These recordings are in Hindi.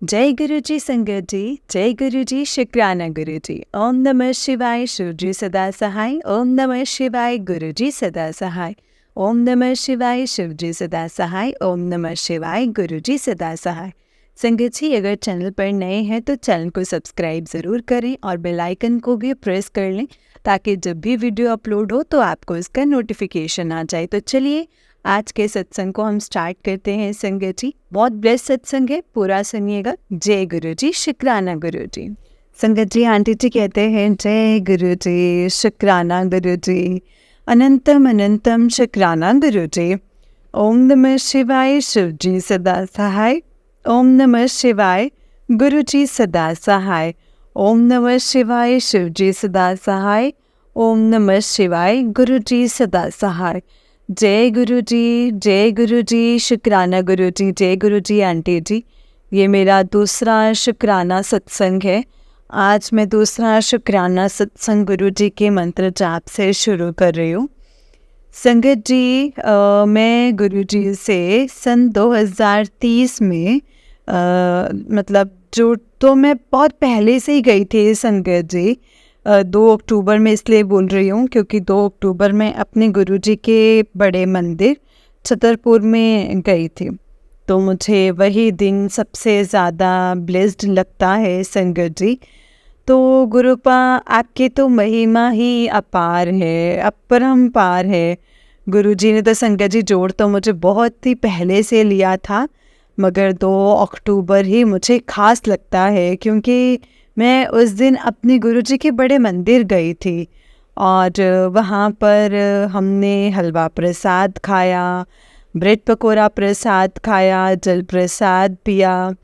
जय गुरु जी संगत जी, जय गुरु जी शुक्राना गुरु जी। ओम नमः शिवाय, शिव जी सदा सहाय। ओम नमः शिवाय, गुरु जी सदा सहाय। ओम नमः शिवाय, शिव जी सदा सहाय। ओम नमः शिवाय, गुरु जी सदा सहाय। संगत जी, अगर चैनल पर नए हैं तो चैनल को सब्सक्राइब ज़रूर करें और बेल आइकन को भी प्रेस कर लें ताकि जब भी वीडियो अपलोड हो तो आपको इसका नोटिफिकेशन आ जाए। तो चलिए आज के सत्संग को हम स्टार्ट करते हैं संगत जी। बहुत ब्लेस सत्संग है, पूरा सुनिएगा। जय गुरु जी, शुक्राना गुरु जी। संगत जी, आंटी जी कहते हैं जय गुरु जी, शुक्राना गुरु जी, अनंतम अनंतम शुक्राना गुरु जी। ओम नमः शिवाय, शिव जी सदा सहाय। ओम नमः शिवाय, गुरु जी सदा सहाय। ओम नमः शिवाय, शिव जी सदा सहाय। ओम नमः शिवाय, गुरु जी सदा सहाय। जय गुरु जी, शुक्राना गुरु जी। जय गुरु जी आंटी जी। ये मेरा दूसरा शुक्राना सत्संग है। आज मैं दूसरा शुक्राना सत्संग गुरु जी के मंत्र जाप से शुरू कर रही हूँ। संगत जी, मैं गुरु जी से सन 2030 में मतलब जो तो मैं बहुत पहले से ही गई थी संगत जी। 2 अक्टूबर में इसलिए बोल रही हूँ क्योंकि 2 अक्टूबर में अपने गुरुजी के बड़े मंदिर छतरपुर में गई थी। तो मुझे वही दिन सबसे ज़्यादा ब्लेस्ड लगता है संगत जी। तो गुरुपा आपकी तो महिमा ही अपार है, अपरंपार है। गुरुजी ने तो संगत जी जोड़ तो मुझे बहुत ही पहले से लिया था, मगर 2 अक्टूबर ही मुझे ख़ास लगता है क्योंकि मैं उस दिन अपने गुरुजी के बड़े मंदिर गई थी और वहाँ पर हमने हलवा प्रसाद खाया, ब्रेड पकोड़ा प्रसाद खाया, जल प्रसाद पिया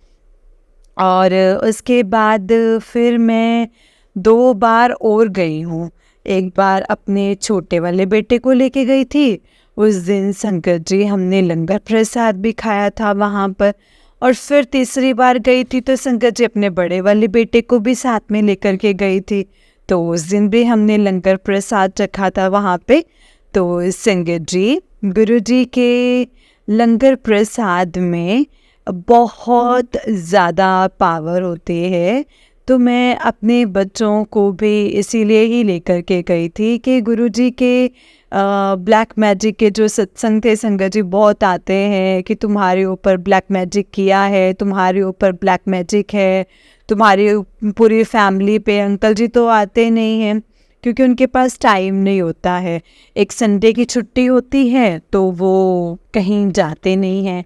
और उसके बाद फिर मैं 2 बार और गई हूँ। एक बार अपने छोटे वाले बेटे को लेके गई थी। उस दिन संगत जी हमने लंगर प्रसाद भी खाया था वहाँ पर। और फिर तीसरी बार गई थी तो संगत जी अपने बड़े वाले बेटे को भी साथ में लेकर के गई थी। तो उस दिन भी हमने लंगर प्रसाद चखा था वहाँ पे। तो संगत जी, गुरु जी के लंगर प्रसाद में बहुत ज़्यादा पावर होती है। तो मैं अपने बच्चों को भी इसीलिए ही लेकर के गई थी कि गुरुजी के ब्लैक मैजिक के जो सत्संग थे संगत जी, बहुत आते हैं कि तुम्हारे ऊपर ब्लैक मैजिक किया है, तुम्हारे ऊपर ब्लैक मैजिक है, तुम्हारी पूरी फैमिली पे। अंकल जी तो आते नहीं हैं क्योंकि उनके पास टाइम नहीं होता है। एक संडे की छुट्टी होती है तो वो कहीं जाते नहीं हैं।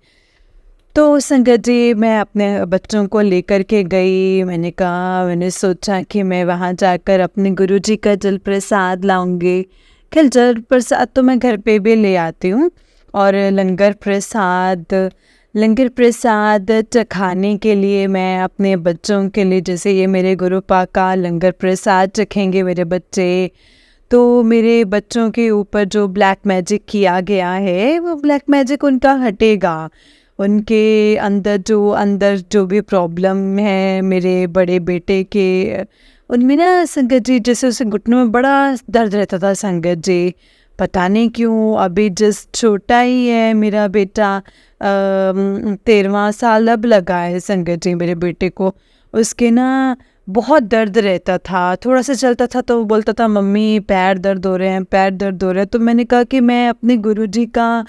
तो संगत जी, मैं अपने बच्चों को लेकर के गई। मैंने सोचा कि मैं वहाँ जाकर अपने गुरुजी का जल प्रसाद लाऊंगी। खैर जल प्रसाद तो मैं घर पे भी ले आती हूँ और लंगर प्रसाद चखाने के लिए मैं अपने बच्चों के लिए, जैसे ये मेरे गुरुपा का लंगर प्रसाद चखेंगे मेरे बच्चे, तो मेरे बच्चों के ऊपर जो ब्लैक मैजिक किया गया है वो ब्लैक मैजिक उनका हटेगा। उनके अंदर जो भी प्रॉब्लम है मेरे बड़े बेटे के, उनमें ना संगत जी जैसे उसे घुटनों में बड़ा दर्द रहता था संगत जी। पता नहीं क्यों, अभी जस्ट छोटा ही है मेरा बेटा, 13वां साल अब लगा है संगत जी मेरे बेटे को। उसके ना बहुत दर्द रहता था, थोड़ा सा चलता था तो बोलता था मम्मी पैर दर्द हो रहे हैं, पैर दर्द हो रहे हैं। तो मैंने कहा कि मैं अपने गुरुजी का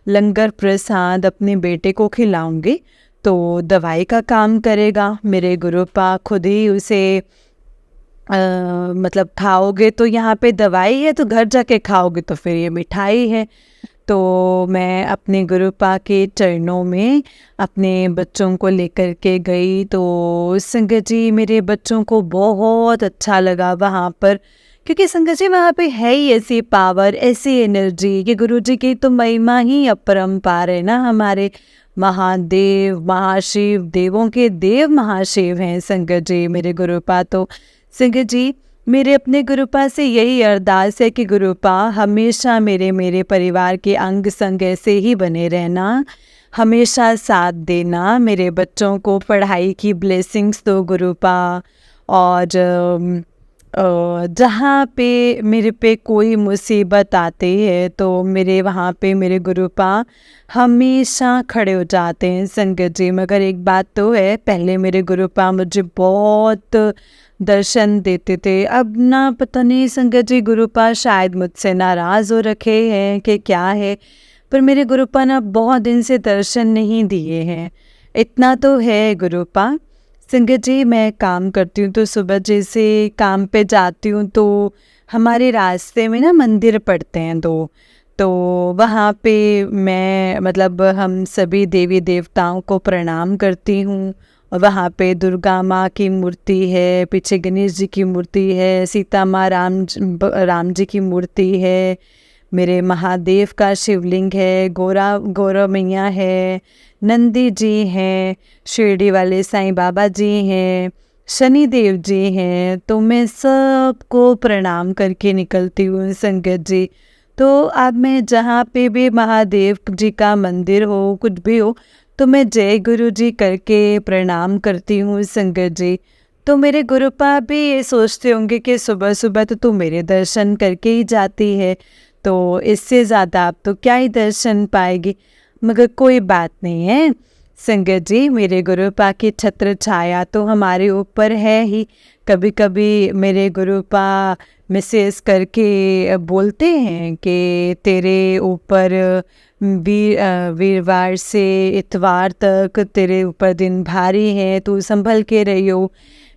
लंगर प्रसाद अपने बेटे को खिलाऊंगी तो दवाई का काम करेगा। मेरे गुरुपा खुद ही उसे मतलब खाओगे तो यहाँ पे दवाई है, तो घर जाके खाओगे तो फिर ये मिठाई है। तो मैं अपने गुरुपा के चरणों में अपने बच्चों को लेकर के गई। तो संगत जी, मेरे बच्चों को बहुत अच्छा लगा वहाँ पर, क्योंकि संगत जी वहाँ पे है ही ऐसी पावर, ऐसी एनर्जी कि गुरुजी की तो महिमा ही अपरंपार है ना। हमारे महादेव महाशिव, देवों के देव महाशिव हैं संगत जी मेरे गुरुपा। तो संगत जी, मेरे अपने गुरुपा से यही अरदास है कि गुरुपा हमेशा मेरे परिवार के अंग संग ऐसे ही बने रहना, हमेशा साथ देना, मेरे बच्चों को पढ़ाई की ब्लेसिंग्स दो गुरुपा। और जहाँ पे मेरे पे कोई मुसीबत आती है तो मेरे वहाँ पे मेरे गुरुपा हमेशा खड़े हो जाते हैं संगत जी। मगर एक बात तो है, पहले मेरे गुरुपा मुझे बहुत दर्शन देते थे। अब ना पता नहीं संगत जी, गुरुपा शायद मुझसे नाराज़ हो रखे हैं कि क्या है, पर मेरे गुरुपा ना बहुत दिन से दर्शन नहीं दिए हैं। इतना तो है गुरुपा। संगत जी, मैं काम करती हूँ तो सुबह जैसे काम पे जाती हूँ तो हमारे रास्ते में ना मंदिर पड़ते हैं दो, तो वहाँ पे मैं मतलब हम सभी देवी देवताओं को प्रणाम करती हूँ। और वहाँ पे दुर्गा माँ की मूर्ति है, पीछे गणेश जी की मूर्ति है, सीता माँ राम जी की मूर्ति है, मेरे महादेव का शिवलिंग है, गौरव मैया है, नंदी जी हैं, शिरडी वाले साईं बाबा जी हैं, शनि देव जी हैं। तो मैं सबको प्रणाम करके निकलती हूँ संगत जी। तो अब मैं जहाँ पे भी महादेव जी का मंदिर हो, कुछ भी हो, तो मैं जय गुरु जी करके प्रणाम करती हूँ संगत जी। तो मेरे गुरुपा भी ये सोचते होंगे कि सुबह सुबह तो तू मेरे दर्शन करके ही जाती है, तो इससे ज़्यादा आप तो क्या ही दर्शन पाएगी। मगर कोई बात नहीं है संगत जी, मेरे गुरुपा की छत्र छाया तो हमारे ऊपर है ही। कभी कभी मेरे गुरुपा मैसेज करके बोलते हैं कि तेरे ऊपर वीरवार से इतवार तक तेरे ऊपर दिन भारी है, तू संभल के रहियो।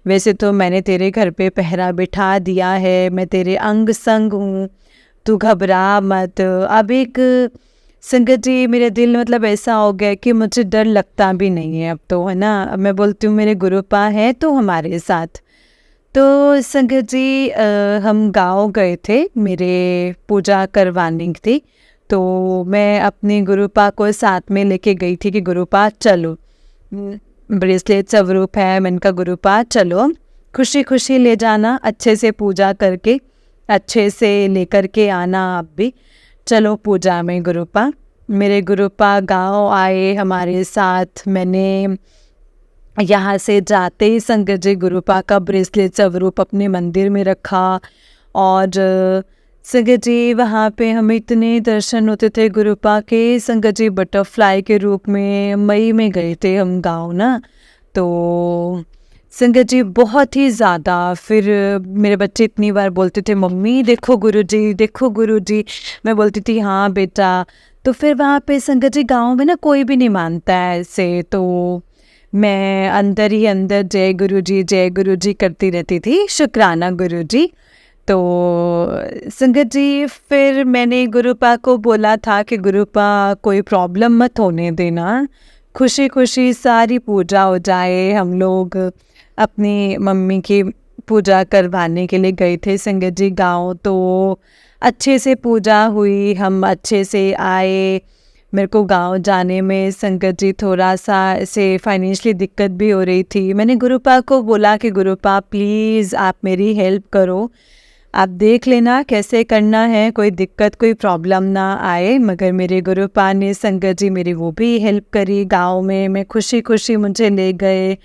वैसे तो मैंने तेरे घर पे पहरा बिठा दिया है, मैं तेरे अंग संग हूँ, तू घबरा मत। अब एक संगत जी, मेरे दिल मतलब ऐसा हो गया कि मुझे डर लगता भी नहीं है अब तो, है ना। अब मैं बोलती हूँ मेरे गुरुपा है तो हमारे साथ। तो संगत जी हम गाँव गए थे, मेरे पूजा करवानी थी, तो मैं अपने गुरुपा को साथ में लेके गई थी कि गुरुपा चलो, ब्रेसलेट स्वरूप है, मैंने कहा गुरुपा चलो, खुशी खुशी ले जाना, अच्छे से पूजा करके अच्छे से लेकर के आना आप भी। चलो पूजा में गुरुपा। मेरे गुरुपा गांव आए हमारे साथ। मैंने यहाँ से जाते ही संगत जी गुरुपा का ब्रेसलेट स्वरूप अपने मंदिर में रखा। और संगत जी वहाँ पे हमें इतने दर्शन होते थे गुरुपा के। संगत जी बटरफ्लाई के रूप में मई में गए थे हम गाँव ना, तो संगत जी बहुत ही ज़्यादा। फिर मेरे बच्चे इतनी बार बोलते थे मम्मी देखो गुरुजी, देखो गुरुजी। मैं बोलती थी हाँ बेटा। तो फिर वहाँ पे संगत जी गाँव में ना कोई भी नहीं मानता है ऐसे, तो मैं अंदर ही अंदर जय गुरुजी करती रहती थी, शुक्राना गुरुजी। तो संगत जी फिर मैंने गुरुपा को बोला था कि गुरुपा कोई प्रॉब्लम मत होने देना, खुशी खुशी सारी पूजा हो जाए। हम लोग अपनी मम्मी की पूजा करवाने के लिए गए थे संगत जी गाँव, तो अच्छे से पूजा हुई, हम अच्छे से आए। मेरे को गांव जाने में संगत जी थोड़ा सा ऐसे फाइनेंशियली दिक्कत भी हो रही थी। मैंने गुरुपा को बोला कि गुरुपा प्लीज़ आप मेरी हेल्प करो, आप देख लेना कैसे करना है, कोई दिक्कत कोई प्रॉब्लम ना आए। मगर मेरे गुरुपा ने संगत जी मेरी वो भी हेल्प करी। गांव में मैं खुशी खुशी मुझे ले गए,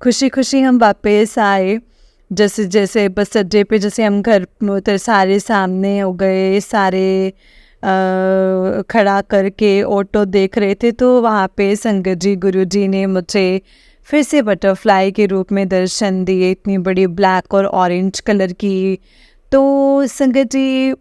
खुशी खुशी हम वापस आए। जैसे जैसे बस अड्डे पे जैसे हम घर उतर सारे सामने हो गए, सारे खड़ा करके ऑटो देख रहे थे, तो वहाँ पे संगत जी गुरुजी ने मुझे फिर से बटरफ्लाई के रूप में दर्शन दिए, इतनी बड़ी ब्लैक और ऑरेंज कलर की। तो संगत जी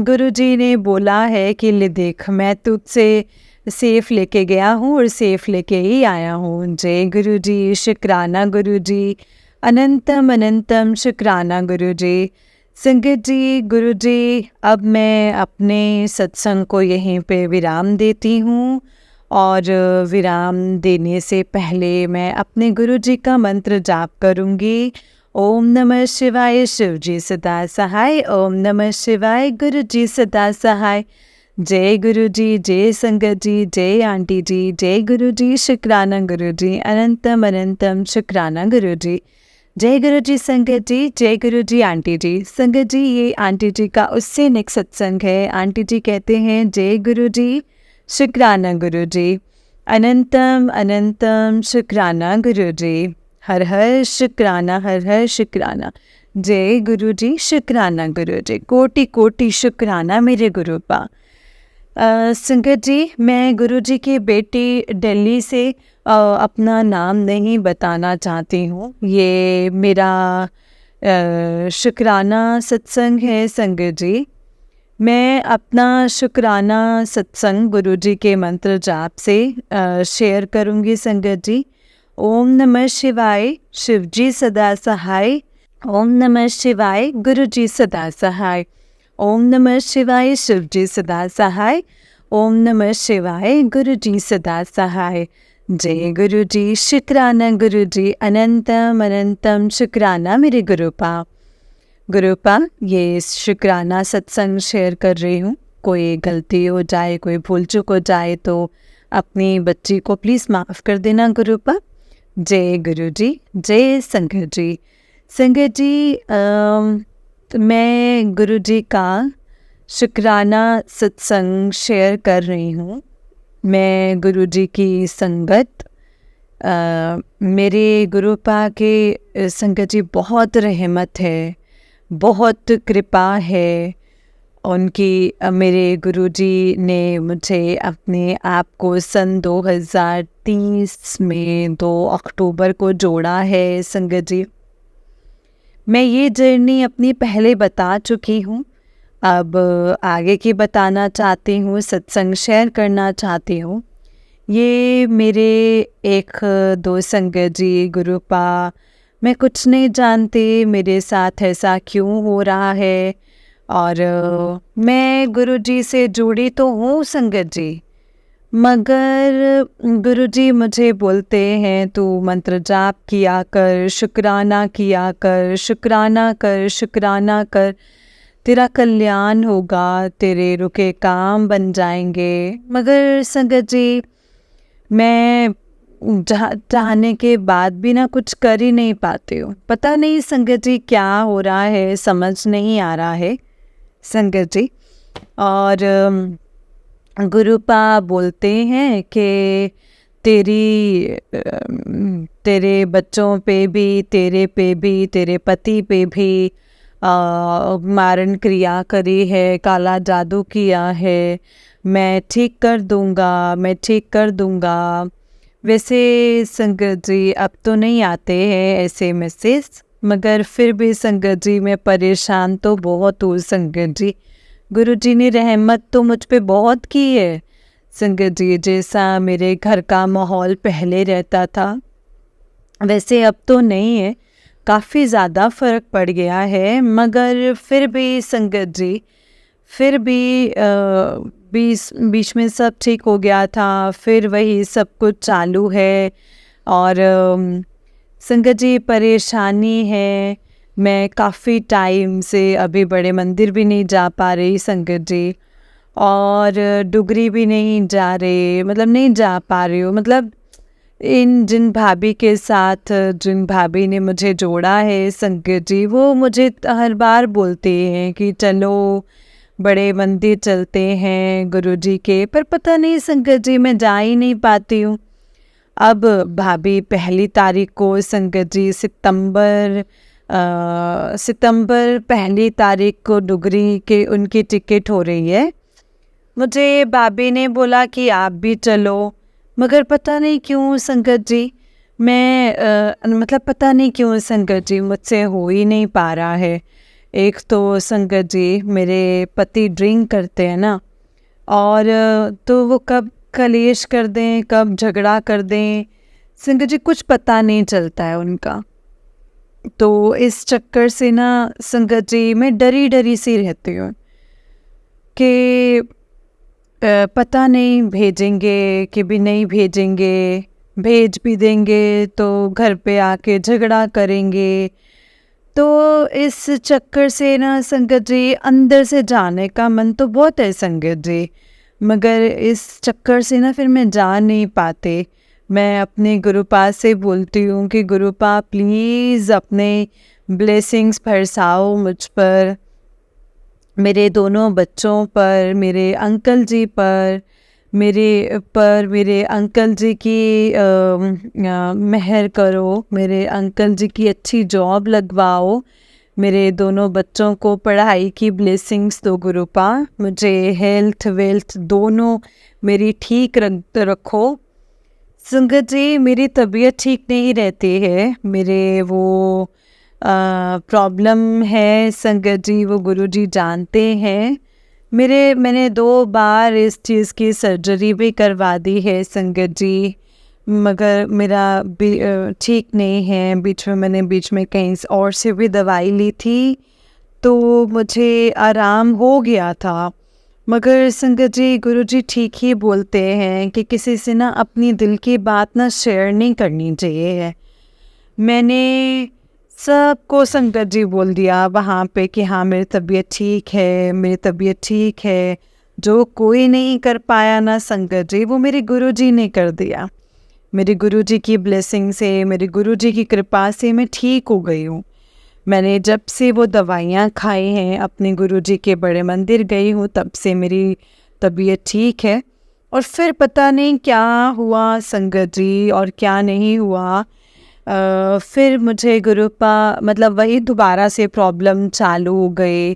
गुरुजी ने बोला है कि ले देख, मैं तुझसे सेफ लेके गया हूँ और सेफ लेके ही आया हूँ। जय गुरुजी, शुक्राना गुरुजी, अनंतम अनंतम शुक्राना गुरुजी। संगत जी गुरुजी, अब मैं अपने सत्संग को यहीं पे विराम देती हूँ। और विराम देने से पहले मैं अपने गुरुजी का मंत्र जाप करूँगी। ओम नमः शिवाय, शिव जी सदा सहाय। ओम नमः शिवाय, गुरु जी सदा सहाय। जय गुरु जी, जय संगत जी, जय आंटी जी, जय गुरु जी, शुक्राना गुरु जी, अनंतम अनंतम शुक्राना गुरु जी। जय गुरु जी संगत जी, जय गुरु जी आंटी जी। संगत जी ये आंटी जी का उससे नेक्स्ट सत्संग है। आंटी जी कहते हैं जय गुरु जी, शुक्राना गुरु जी, अनंतम अनंतम शुक्राना गुरु जी। हर हर शुक्राना, हर हर शुक्राना। जय गुरु जी, शुक्राना गुरु जी, कोटि कोटि शुक्राना मेरे गुरुपा। संगत जी, मैं गुरु जी की बेटी दिल्ली से अपना नाम नहीं बताना चाहती हूँ। ये मेरा शुक्राना सत्संग है संगत जी। मैं अपना शुक्राना सत्संग गुरु जी के मंत्र जाप से शेयर करूँगी संगत जी। ओम नमः शिवाय, शिव जी सदा सहाय। ओम नमः शिवाय, गुरु जी सदा सहाय। ओम नमः शिवाय, शिव जी सदा सहाय। ओम नमः शिवाय, गुरु जी सदा सहाय। जय गुरु जी, शुक्राना गुरु जी, अनंतम अनंतम शुक्राना मेरे गुरुपा। गुरुपा, ये शुक्राना सत्संग शेयर कर रही हूँ। कोई गलती हो जाए, कोई भूल चूक हो जाए तो अपनी बच्ची को प्लीज़ माफ़ कर देना गुरुपा। जय गुरु जी, जय संगत जी। संगत जी, मैं गुरु जी का शुक्राना सत्संग शेयर कर रही हूँ। मैं गुरु जी की संगत, मेरे गुरुपा के संगत जी बहुत रहमत है, बहुत कृपा है उनकी। मेरे गुरुजी ने मुझे अपने आप को सन 2030 में 2 अक्टूबर को जोड़ा है संगत जी। मैं ये जर्नी अपनी पहले बता चुकी हूँ, अब आगे की बताना चाहती हूँ, सत्संग शेयर करना चाहती हूँ। ये मेरे 1-2 संगत जी गुरुपा, मैं कुछ नहीं जानती मेरे साथ ऐसा क्यों हो रहा है। और मैं गुरुजी से जुड़ी तो हूँ संगत जी, मगर गुरुजी मुझे बोलते हैं तू मंत्र जाप किया कर, शुक्राना किया कर, शुक्राना कर, शुक्राना कर, तेरा कल्याण होगा, तेरे रुके काम बन जाएंगे। मगर संगत जी, मैं चाहने के बाद भी ना कुछ कर ही नहीं पाती हूँ। पता नहीं संगत जी क्या हो रहा है, समझ नहीं आ रहा है संगत जी। और गुरुपा बोलते हैं कि तेरे बच्चों पे भी, तेरे पे भी, तेरे पति पे भी मारण क्रिया करी है, काला जादू किया है, मैं ठीक कर दूंगा, मैं ठीक कर दूंगा। वैसे संगत जी अब तो नहीं आते हैं ऐसे मैसेज, मगर फिर भी संगत जी मैं परेशान तो बहुत हूँ संगत जी। गुरु जी ने रहमत तो मुझ पे बहुत की है संगत जी। जैसा मेरे घर का माहौल पहले रहता था वैसे अब तो नहीं है, काफ़ी ज़्यादा फ़र्क पड़ गया है। मगर फिर भी संगत जी, फिर भी बीच में सब ठीक हो गया था, फिर वही सब कुछ चालू है। और संगत जी परेशानी है, मैं काफ़ी टाइम से अभी बड़े मंदिर भी नहीं जा पा रही संगत जी, और डुगरी भी नहीं जा रही, मतलब नहीं जा पा रही हूँ। मतलब जिन भाभी के साथ, जिन भाभी ने मुझे जोड़ा है संगत जी, वो मुझे हर बार बोलते हैं कि चलो बड़े मंदिर चलते हैं गुरुजी के, पर पता नहीं संगत जी मैं जा ही नहीं पाती हूँ। अब भाभी 1 तारीख को संगत जी सितंबर 1 तारीख को डुगरी के उनकी टिकट हो रही है। मुझे भाभी ने बोला कि आप भी चलो, मगर पता नहीं क्यों संगत जी, मैं मतलब पता नहीं क्यों संगत जी मुझसे हो ही नहीं पा रहा है। एक तो संगत जी मेरे पति ड्रिंक करते हैं ना, और तो वो कब कलेश कर दें, कब झगड़ा कर दें संगत जी, कुछ पता नहीं चलता है उनका। तो इस चक्कर से ना संगत जी मैं डरी डरी सी रहती हूँ कि पता नहीं भेजेंगे कि भी नहीं भेजेंगे, भेज भी देंगे तो घर पे आके झगड़ा करेंगे। तो इस चक्कर से ना संगत जी अंदर से जाने का मन तो बहुत है संगत जी, मगर इस चक्कर से ना फिर मैं जा नहीं पाते। मैं अपने गुरुपा से बोलती हूँ कि गुरुपा प्लीज़ अपने ब्लेसिंग्स बरसाओ मुझ पर, मेरे दोनों बच्चों पर, मेरे अंकल जी पर, मेरे अंकल जी की मेहर करो, मेरे अंकल जी की अच्छी जॉब लगवाओ, मेरे दोनों बच्चों को पढ़ाई की ब्लेसिंग्स दो गुरुपा, मुझे हेल्थ वेल्थ दोनों मेरी ठीक रखो। संगत जी, मेरी तबीयत ठीक नहीं रहती है, मेरे वो प्रॉब्लम है संगत जी, वो गुरुजी जानते हैं। मैंने 2 बार इस चीज़ की सर्जरी भी करवा दी है संगत जी, मगर मेरा ठीक नहीं है। बीच में कहीं और से भी दवाई ली थी तो मुझे आराम हो गया था, मगर संगत जी गुरुजी ठीक ही बोलते हैं कि किसी से ना अपनी दिल की बात ना शेयर नहीं करनी चाहिए है। मैंने सबको संगत जी बोल दिया वहाँ पे कि हाँ मेरी तबीयत ठीक है, मेरी तबीयत ठीक है। जो कोई नहीं कर पाया ना संगत जी, वो मेरे गुरुजी ने कर दिया। मेरे गुरुजी की ब्लेसिंग से, मेरे गुरुजी की कृपा से मैं ठीक हो गई हूँ। मैंने जब से वो दवाइयाँ खाई हैं, अपने गुरुजी के बड़े मंदिर गई हूँ, तब से मेरी तबीयत ठीक है। और फिर पता नहीं क्या हुआ संगत जी और क्या नहीं हुआ, फिर मुझे गुरुपा मतलब वही दोबारा से प्रॉब्लम चालू हो गई।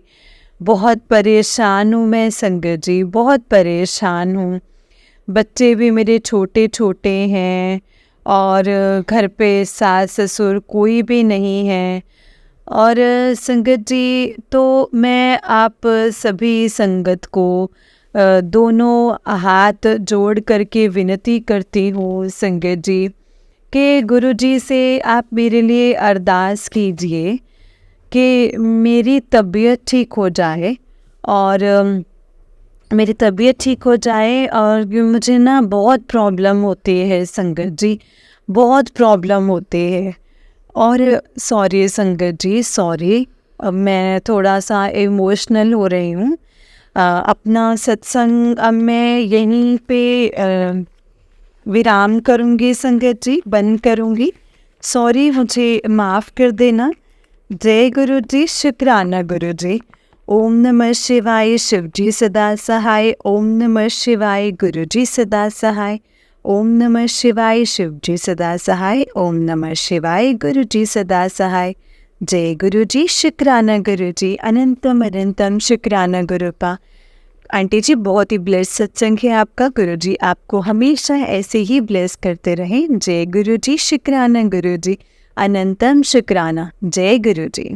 बहुत परेशान हूँ मैं संगत जी, बहुत परेशान हूँ। बच्चे भी मेरे छोटे छोटे हैं और घर पे सास ससुर कोई भी नहीं है। और संगत जी, तो मैं आप सभी संगत को दोनों हाथ जोड़ करके विनती करती हूँ संगत जी कि गुरुजी से आप मेरे लिए अरदास कीजिए कि मेरी तबीयत ठीक हो जाए और मेरी तबीयत ठीक हो जाए। और मुझे ना बहुत प्रॉब्लम होती है संगत जी, बहुत प्रॉब्लम होती है। और सॉरी संगत जी, सॉरी, अब मैं थोड़ा सा इमोशनल हो रही हूँ। अपना सत्संग अब मैं यहीं पे विराम करूँगी संगत जी, बंद करूँगी। सॉरी, मुझे माफ़ कर देना। जय गुरु जी, शुक्राना गुरु जी। ओम नमः शिवाय, शिव जी सदा सहाय। ओम नमः शिवाय, गुरु जी सदा सहाय। ओम नमः शिवाय, शिव जी सदा सहाय। ओम नमः शिवाय, गुरु जी सदा सहाय। जय गुरु जी, शुक्राना गुरु जी। अनंतम अनंतम शुक्राना गुरुपा। आंटी जी, बहुत ही ब्लेस सत्संग है आपका। गुरु जी आपको हमेशा ऐसे ही ब्लेस करते रहें। जय गुरु जी, शुक्राना गुरु जी। अनंतम शुक्राना। जय गुरु जी।